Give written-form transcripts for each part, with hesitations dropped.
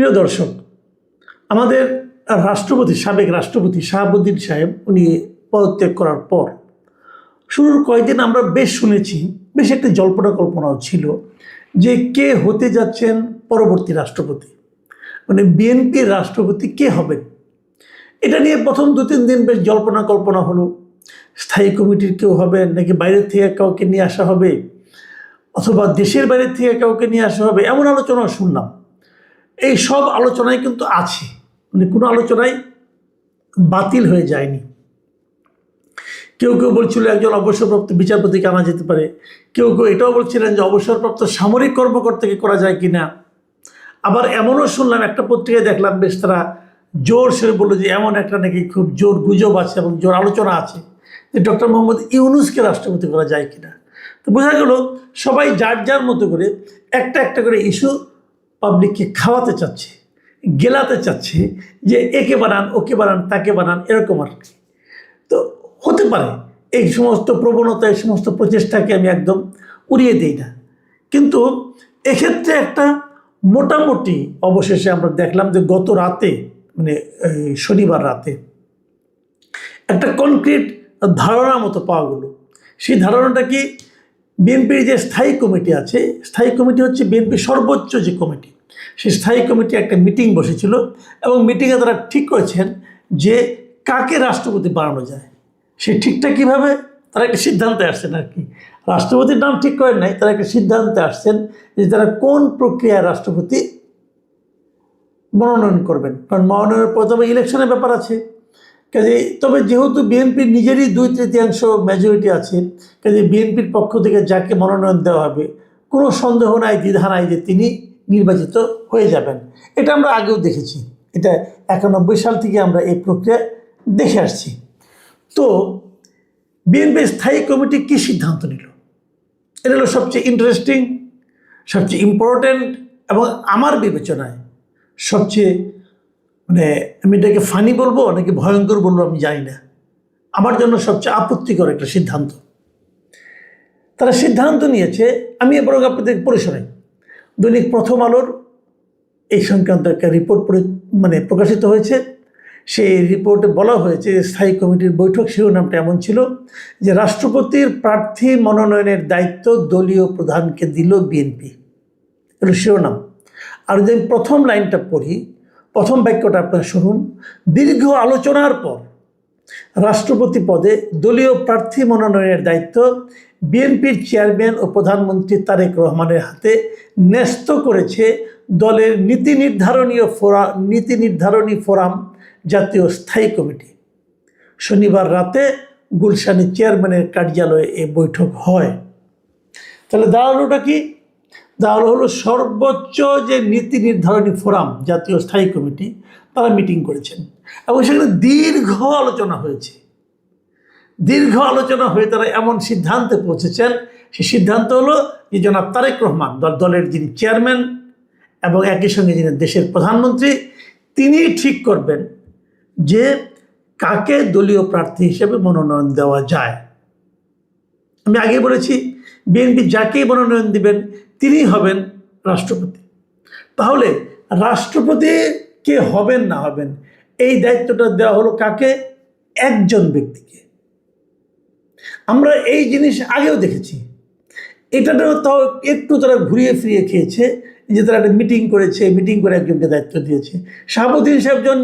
প্রিয় দর্শক, আমাদের সাবেক রাষ্ট্রপতি শাহাবুদ্দিন সাহেব উনি পদত্যাগ করার পর শুরুর কয়েকদিন আমরা বেশ শুনেছি, বেশ একটা জল্পনা কল্পনাও ছিল যে কে হতে যাচ্ছেন পরবর্তী রাষ্ট্রপতি, মানে বিএনপির রাষ্ট্রপতি কে হবেন। এটা নিয়ে প্রথম 2-3 দিন বেশ জল্পনা কল্পনা হলো। স্থায়ী কমিটির কেউ হবেন নাকি বাইরের থেকে কাউকে নিয়ে আসা হবে, অথবা দেশের বাইরের থেকে কাউকে নিয়ে আসা হবে, এমন আলোচনা শুনলাম। এই সব আলোচনায় কিন্তু আছে, মানে কোনো আলোচনায় বাতিল হয়ে যায়নি। কেউ কেউ বলছিল একজন অবসরপ্রাপ্ত বিচারপতিকে আনা যেতে পারে, কেউ কেউ এটাও বলছিলেন যে অবসরপ্রাপ্ত সামরিক কর্মকর্তাকে করা যায় কিনা। আবার এমনও শুনলাম, একটা পত্রিকায় দেখলাম বেশ তারা জোর সে বললো যে এমন একটা নাকি খুব জোর গুজব আছে এবং জোর আলোচনা আছে যে ডক্টর মোহাম্মদ ইউনূসকে রাষ্ট্রপতি করা যায় কিনা। তো বোঝা গেল সবাই যার যার মতো করে একটা একটা করে ইস্যু পাবলিককে খাওয়াতে চাচ্ছে, গেলাতে চাচ্ছে যে একে বানান, ওকে বানান, তাকে বানান, এরকম আর কি। তো হতে পারে এই সমস্ত প্রবণতা, এই সমস্ত প্রচেষ্টাকে আমি একদম উড়িয়ে দিই না, কিন্তু এক্ষেত্রে একটা মোটামুটি অবশেষে আমরা দেখলাম যে গত রাতে, মানে শনিবার রাতে একটা কনক্রিট ধারণা মতো পাওয়া গেল। সেই ধারণাটা কি, বিএনপির যে স্থায়ী কমিটি আছে, স্থায়ী কমিটি হচ্ছে বিএনপির সর্বোচ্চ যে কমিটি, সেই স্থায়ী কমিটি একটা মিটিং বসেছিল এবং মিটিংয়ে তারা ঠিক করেছেন যে কাকে রাষ্ট্রপতি বানানো যায়। সেই ঠিকটা কীভাবে, তারা একটা সিদ্ধান্তে আসছেন আর কি। রাষ্ট্রপতির নাম ঠিক করেন নাই, তারা একটা সিদ্ধান্তে আসছেন যে তারা কোন প্রক্রিয়ায় রাষ্ট্রপতি মনোনয়ন করবেন। কারণ মনোনয়নের পর তবে ইলেকশনের ব্যাপার আছে, কাজে তবে যেহেতু বিএনপির নিজেরই 2/3 মেজরিটি আছে, কাজে বিএনপির পক্ষ থেকে যাকে মনোনয়ন দেওয়া হবে কোনো সন্দেহ নাই, দ্বিধা নাই যে তিনি নির্বাচিত হয়ে যাবেন। এটা আমরা আগেও দেখেছি, এটা 91 সাল থেকে আমরা এই প্রক্রিয়া দেখে আসছি। তো বিএনপির স্থায়ী কমিটি কী সিদ্ধান্ত নিল, এটা হলো সবচেয়ে ইন্টারেস্টিং, সবচেয়ে ইম্পর্ট্যান্ট এবং আমার বিবেচনায় সবচেয়ে, মানে আমি এটাকে ফানি বলবো নাকি ভয়ঙ্কর বলবো আমি জানি না, আমার জন্য সবচেয়ে আপত্তিকর একটা সিদ্ধান্ত। তারা সিদ্ধান্ত নিয়েছে, আমি বরং আপনাদের পড়ে শোনাই। দৈনিক প্রথম আলোর এই সংক্রান্ত একটা রিপোর্ট প্রকাশিত হয়েছে। সেই রিপোর্টে বলা হয়েছে স্থায়ী কমিটির বৈঠক শিরোনামটা এমন ছিল যে রাষ্ট্রপতির প্রার্থী মনোনয়নের দায়িত্ব দলীয় প্রধানকে দিল বিএনপি, এটা শিরোনাম। আর যদি আমি প্রথম লাইনটা পড়ি, প্রথম বাক্যটা আপনারা শুনুন। দীর্ঘ আলোচনার পর রাষ্ট্রপতি পদে দলীয় প্রার্থী মনোনয়নের দায়িত্ব বিএনপির চেয়ারম্যান ও প্রধানমন্ত্রী তারেক রহমানের হাতে ন্যস্ত করেছে দলের নীতি নির্ধারণী ফোরাম জাতীয় স্থায়ী কমিটি। শনিবার রাতে গুলশানে চেয়ারম্যানের কার্যালয়ে এই বৈঠক হয়। তাহলে দাঁড়ালোটা কি, দাঁড়ালো হলো সর্বোচ্চ যে নীতি নির্ধারণী ফোরাম জাতীয় স্থায়ী কমিটি, তারা মিটিং করেছেন এবং সেখানে দীর্ঘ আলোচনা হয়েছে। দীর্ঘ আলোচনা হয়ে তারা এমন সিদ্ধান্তে পৌঁছেছেন, সেই সিদ্ধান্ত হলো যে জনাব তারেক রহমান দলের যিনি চেয়ারম্যান এবং একই সঙ্গে যিনি দেশের প্রধানমন্ত্রী, তিনি ঠিক করবেন যে কাকে দলীয় প্রার্থী হিসেবে মনোনয়ন দেওয়া যায়। আমি আগে বলেছি বিএনপি যাকেই মনোনয়ন দিবেন তিনি হবেন রাষ্ট্রপতি। তাহলে রাষ্ট্রপতি কে হবেন না হবেন এই দায়িত্বটা দেওয়া হলো কাকে, একজন ব্যক্তিকে। আমরা এই জিনিস আগেও দেখেছি, এটাও তাও একটু তারা ঘুরিয়ে ফিরিয়ে খেয়েছে যে তারা একটা মিটিং করেছে, মিটিং করে একজনকে দায়িত্ব দিয়েছে। শাহাবুদ্দিন সাহেব যখন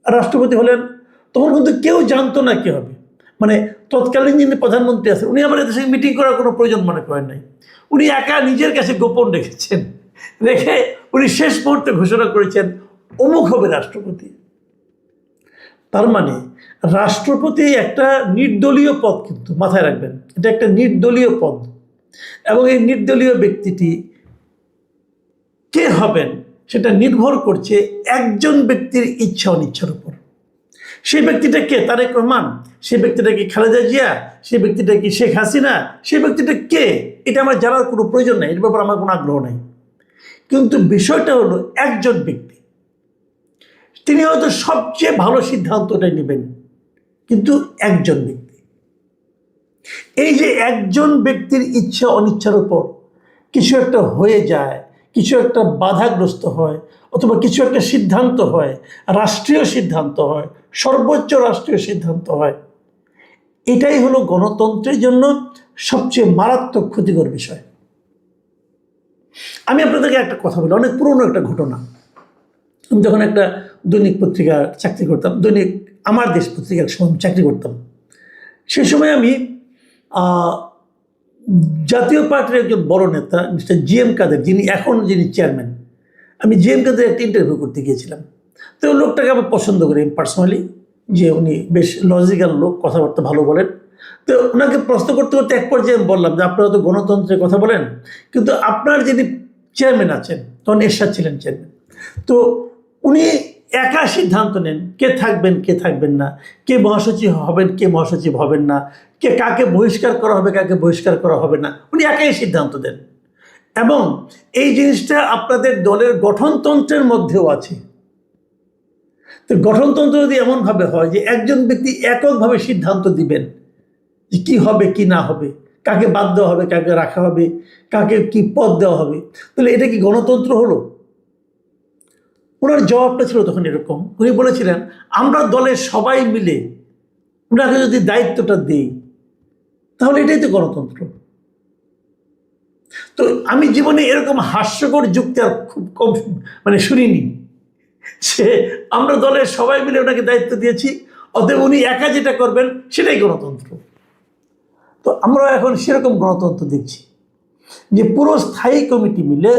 রাষ্ট্রপতি হলেন তখন কিন্তু কেউ জানতো না কী হবে, মানে তৎকালীন যিনি প্রধানমন্ত্রী আছেন উনি আবার এদের সঙ্গে মিটিং করার কোনো প্রয়োজন মনে করেন নাই। উনি একা নিজের কাছে গোপন রেখেছেন, রেখে উনি শেষ মুহূর্তে ঘোষণা করেছেন অমুক হবে রাষ্ট্রপতি। তার মানে রাষ্ট্রপতি একটা নির্দলীয় পদ, কিন্তু মাথায় রাখবেন এটা একটা নির্দলীয় পদ এবং এই নির্দলীয় ব্যক্তিটি কে হবেন সেটা নির্ভর করছে একজন ব্যক্তির ইচ্ছা অনিচ্ছার উপর। সেই ব্যক্তিটা কে, তারেক রহমান, সেই ব্যক্তিটা কি খালেদা জিয়া, সেই ব্যক্তিটা কি শেখ হাসিনা, সেই ব্যক্তিটা কে, এটা আমার জানার কোনো প্রয়োজন নেই, এর ব্যাপারে আমার কোনো আগ্রহ নেই। কিন্তু বিষয়টা হলো একজন ব্যক্তি, তিনি হয়তো সবচেয়ে ভালো সিদ্ধান্তটা নেবেন, কিন্তু একজন ব্যক্তি। এই যে একজন ব্যক্তির ইচ্ছা অনিচ্ছার উপর কিছু একটা হয়ে যায়, কিছু একটা বাধাগ্রস্ত হয়, অথবা কিছু একটা সিদ্ধান্ত হয়, রাষ্ট্রীয় সিদ্ধান্ত হয়, সর্বোচ্চ রাষ্ট্রীয় সিদ্ধান্ত হয়, এটাই হলো গণতন্ত্রের জন্য সবচেয়ে মারাত্মক ক্ষতিকর বিষয়। আমি আপনাদেরকে একটা কথা বলি, অনেক পুরনো একটা ঘটনা। আমি যখন একটা দৈনিক পত্রিকার চাকরি করতাম, দৈনিক আমার দেশ পত্রিকার সময় চাকরি করতাম, সে সময় আমি জাতীয় পার্টির একজন বড় নেতা মিস্টার জিএম কাদের, যিনি চেয়ারম্যান, আমি জিএম কাদের একটা ইন্টারভিউ করতে গিয়েছিলাম। তো ওই লোকটাকে আমি পছন্দ করি পার্সোনালি, যে উনি বেশ লজিক্যাল লোক, কথাবার্তা ভালো বলেন। তো ওনাকে প্রশ্ন করতে করতে এক পর্যায়ে আমি বললাম যে আপনারা তো গণতন্ত্রের কথা বলেন, কিন্তু আপনার যিনি চেয়ারম্যান আছেন, তখন এরশাদ ছিলেন চেয়ারম্যান, তো উনি একা সিদ্ধান্ত নেন কে থাকবেন কে থাকবেন না, কে মহাসচিব হবেন কে মহাসচিব হবেন না, কে কাকে বহিষ্কার করা হবে কাকে বহিষ্কার করা হবে না, উনি একাই সিদ্ধান্ত দেন। এবং এই জিনিসটা আপনাদের দলের গঠনতন্ত্রের মধ্যেও আছে। তো গঠনতন্ত্র যদি এমনভাবে হয় যে একজন ব্যক্তি এককভাবে সিদ্ধান্ত দিবেন যে কী হবে কি না হবে, কাকে বাদ দেওয়া হবে কাকে রাখা হবে, কাকে কি পদ দেওয়া হবে, তাহলে এটা কি গণতন্ত্র হলো? ওনার জবাবটা ছিল তখন এরকম, উনি বলেছিলেন আমরা দলের সবাই মিলে ওনাকে যদি দায়িত্বটা দিই তাহলে এটাই তো গণতন্ত্র। তো আমি জীবনে এরকম হাস্যকর যুক্তি আর খুব কম শুনিনি, যে আমরা দলের সবাই মিলে ওনাকে দায়িত্ব দিয়েছি, অতএব উনি একা যেটা করবেন সেটাই গণতন্ত্র। তো আমরা এখন সেরকম গণতন্ত্র দেখছি, যে পুরো স্থায়ী কমিটি মিলে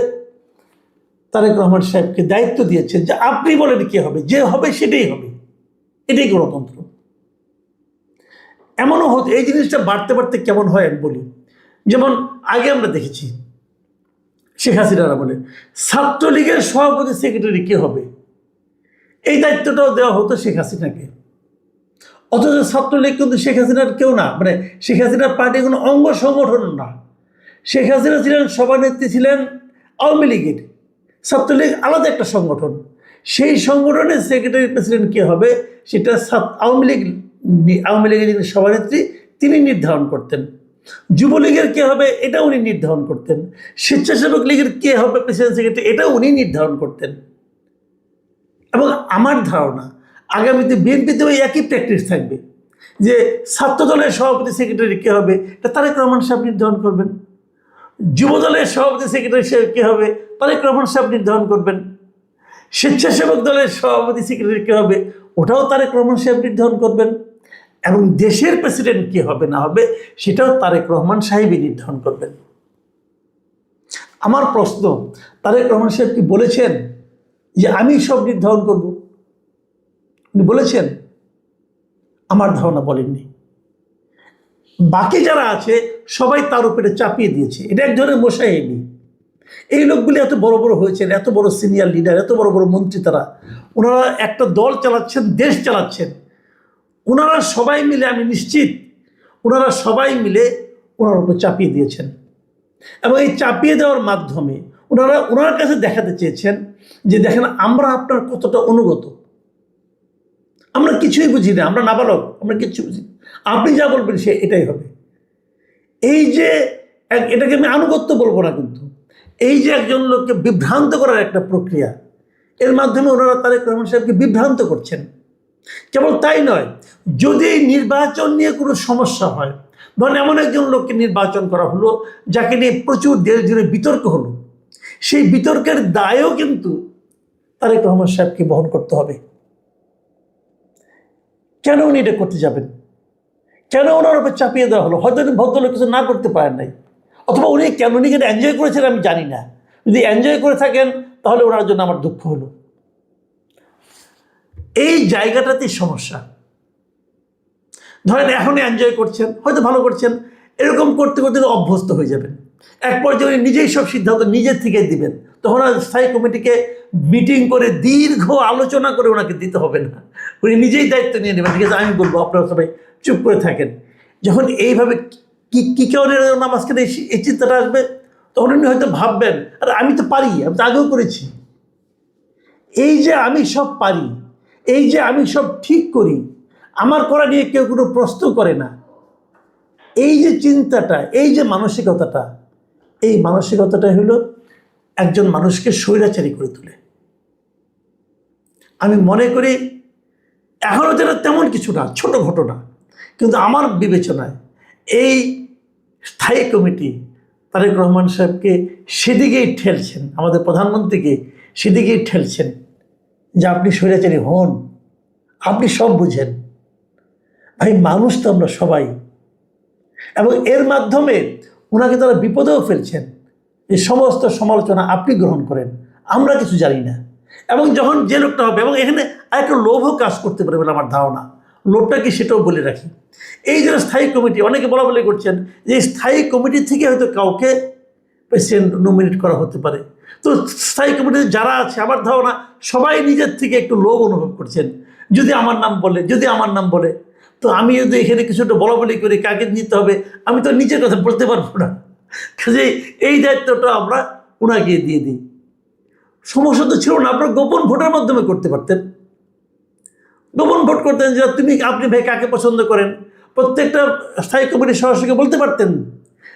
তারেক রহমান সাহেবকে দায়িত্ব দিয়েছে যে আপনি বলেন কি হবে, যে হবে সেটাই হবে, এটাই গণতন্ত্র। এমনও হতো, এই জিনিসটা বাড়তে বাড়তে কেমন হয় আমি বলি। যেমন আগে আমরা দেখেছি শেখ হাসিনারা বলে ছাত্রলীগের সভাপতি সেক্রেটারি কে হবে, এই দায়িত্বটাও দেওয়া হতো শেখ হাসিনাকে। অথচ ছাত্রলীগ কিন্তু শেখ হাসিনার কেউ না, শেখ হাসিনার পার্টির কোনো অঙ্গ সংগঠন না। শেখ হাসিনা ছিলেন সভানেত্রী, ছিলেন আওয়ামী লীগের, ছাত্রলীগ আলাদা একটা সংগঠন। সেই সংগঠনের সেক্রেটারি প্রেসিডেন্ট কে হবে সেটা আওয়ামী লীগের যিনি সভানেত্রী তিনি নির্ধারণ করতেন। যুবলীগের কে হবে এটা উনি নির্ধারণ করতেন। স্বেচ্ছাসেবক লীগের কে হবে প্রেসিডেন্ট সেক্রেটারি এটা উনি নির্ধারণ করতেন। এবং আমার ধারণা আগামীতে বিএনপিতে ওই একই প্র্যাকটিস থাকবে, যে ছাত্র দলের সভাপতি সেক্রেটারি কে হবে এটা তারেক রহমান সাহেব নির্ধারণ করবেন, যুব দলের সভাপতি সেক্রেটারি সাহেব কে হবে তারেক রহমান সাহেব নির্ধারণ করবেন, স্বেচ্ছাসেবক দলের সভাপতি সেক্রেটারি কে হবে ওটাও তারেক রহমান সাহেব নির্ধারণ করবেন, এবং দেশের প্রেসিডেন্ট কে হবে না হবে সেটাও তারেক রহমান সাহেবই নির্ধারণ করবেন। আমার প্রশ্ন, তারেক রহমান সাহেব কি বলেছেন যে আমি সব নির্ধারণ করব? উনি বলেছেন? আমার ধারণা বলেননি। বাকি যারা আছে সবাই তার উপরে চাপিয়ে দিয়েছে, এটা এক ধরনের মোসাহেবি। এই লোকগুলি এত বড় বড় হয়েছেন, এত বড় সিনিয়র লিডার, এত বড় বড় মন্ত্রী, তারা ওনারা একটা দল চালাচ্ছেন, দেশ চালাচ্ছেন, ওনারা সবাই মিলে, আমি নিশ্চিত ওনারা সবাই মিলে ওনার উপর চাপিয়ে দিয়েছেন। এবং এই চাপিয়ে দেওয়ার মাধ্যমে ওনার কাছে দেখাতে চেয়েছেন যে দেখেন আমরা আপনার কতটা অনুগত, আমরা কিছুই বুঝি না, আমরা নাবালক, আমরা কিচ্ছু বুঝি না, আপনি যা বলবেন সে এটাই হবে। এই যে এটাকে আমি আনুগত্য বলবো না, কিন্তু এই যে একজন লোককে বিভ্রান্ত করার একটা প্রক্রিয়া, এর মাধ্যমে ওনারা তারেক রহমান সাহেবকে বিভ্রান্ত করছেন। কেবল তাই নয়, যদি এই নির্বাচন নিয়ে কোনো সমস্যা হয়, ধরেন এমন একজন লোককে নির্বাচন করা হলো যাকে নিয়ে প্রচুর দেশ জুড়ে বিতর্ক হলো, সেই বিতর্কের দায়ও কিন্তু তারেক রহমান সাহেবকে বহন করতে হবে। কেন উনি এটা করতে যাবেন? কেন ওনার উপর চাপিয়ে দেওয়া হলো? হয়তো ভদ্রলোক কিছু না করতে পারেন নাই, অথবা উনি কেন উনি এটা এনজয় করেছেন আমি জানি না। যদি এনজয় করে থাকেন তাহলে ওনার জন্য আমার দুঃখ হলো। এই জায়গাটাতেই সমস্যা। ধরেন এখন এনজয় করছেন, হয়তো ভালো করছেন, এরকম করতে করতে অভ্যস্ত হয়ে যাবেন। এক পর্যায়ে উনি নিজেই সব সিদ্ধান্ত নিজের থেকে দিবেন, তখন আর স্থায়ী কমিটিকে মিটিং করে দীর্ঘ আলোচনা করে ওনাকে দিতে হবে না, উনি নিজেই দায়িত্ব নিয়ে নেবেন। ঠিক আছে, আমি বলবো আপনারা সবাই চুপ করে থাকেন। যখন এইভাবে কি কারণে নামাজকে এই চিন্তাটা আসবে, তখন উনি হয়তো ভাববেন আর আমি তো পারি, আমি তো আগেও করেছি, এই যে আমি সব পারি, এই যে আমি সব ঠিক করি, আমার করা নিয়ে কেউ কোনো প্রশ্ন করে না, এই যে চিন্তাটা, এই যে মানসিকতাটা, এই মানসিকতাটাই হলো একজন মানুষকে স্বৈরাচারী করে তোলে। আমি মনে করি এখনও যেন তেমন কিছু না, ছোট ঘটনা, কিন্তু আমার বিবেচনায় এই স্থায়ী কমিটি তারেক রহমান সাহেবকে সেদিকেই ঠেলছেন, আমাদের প্রধানমন্ত্রীকে সেদিকেই ঠেলছেন যে আপনি স্বৈরাচারী হন, আপনি সব বুঝেন। ভাই, মানুষ তো আমরা সবাই, এবং এর মাধ্যমে ওনাকে তারা বিপদেও ফেলছেন। এই সমস্ত সমালোচনা আপনি গ্রহণ করেন, আমরা কিছু জানি না। এবং যখন যে লোকটা হবে, এবং এখানে আরেকটা লোভও কাজ করতে পারে বলে আমার ধারণা। লোভটা কি সেটাও বলে রাখি। এই যে স্থায়ী কমিটি, অনেকে বলা বলি করছেন যে স্থায়ী কমিটি থেকে হয়তো কাউকে প্রেসিডেন্ট নমিনেট করা হতে পারে। তো স্থায়ী কমিটিতে যারা আছে, আমার ধারণা সবাই নিজের থেকে একটু লোভ অনুভব করছেন, যদি আমার নাম বলে, যদি আমার নাম বলে, তো আমি যদি এখানে কিছুটা বলা বলি করি কাকে নিতে হবে, আমি তো নিজের কথা বলতে পারবো না। কাজে এই দায়িত্বটা আমরা ওনাকে দিয়ে দিই। সমস্যা তো ছিল না, আপনারা গোপন ভোটের মাধ্যমে করতে পারতেন। গোপন ভোট করতেন যে আপনি ভাই কাকে পছন্দ করেন, প্রত্যেকটা স্থায়ী কমিটির সদস্যকে বলতে পারতেন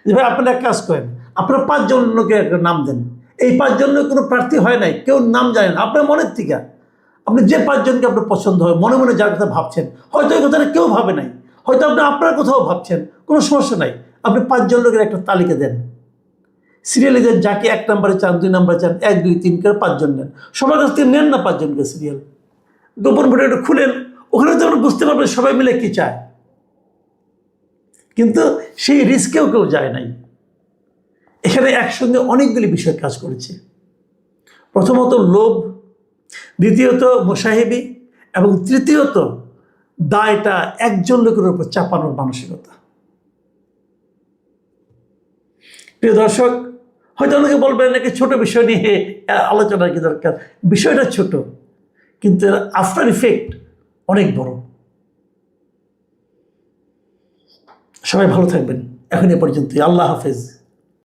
যে ভাই আপনারা এক কাজ করেন, আপনারা 5 জনকে একটা নাম দেন। এই 5 জনের কোনো প্রার্থী হয় নাই, কেউ নাম জানেন, আপনার মনের থেকে আপনি যে 5 জনকে আপনার পছন্দ হয়, মনে মনে যার কথা ভাবছেন, হয়তো এই কথাটা কেউ ভাবে নাই, হয়তো আপনি আপনার কোথাও ভাবছেন, কোনো সমস্যা নাই। আপনি 5 জন লোকের একটা তালিকা দেন, সিরিয়ালে দেন, যাকে 1 নম্বরে চান, 2 নম্বরে চান, 1 2 3 করে 5 জন নেন। সবার কাছ থেকে নেন না 5 জনকে সিরিয়াল, গোপন ভোটে একটু খুলেন, ওখানে তো আমরা বুঝতে পারবেন সবাই মিলে কি চায়। কিন্তু সেই রিস্কেও কেউ যায় নাই। এখানে একসঙ্গে অনেকগুলি বিষয় কাজ করেছে। প্রথমত লোভ, দ্বিতীয়ত মোসাহেবি, এবং তৃতীয়ত দায়টা একজন লোকের উপর চাপানোর মানসিকতা। প্রিয় দর্শক, হয়তো অনেকে বলবেন নাকি ছোট বিষয় নিয়ে আলোচনা কি দরকার। বিষয়টা ছোট, কিন্তু আফটার ইফেক্ট অনেক বড়। সবাই ভালো থাকবেন। এখন এ পর্যন্তই। আল্লাহ হাফেজ।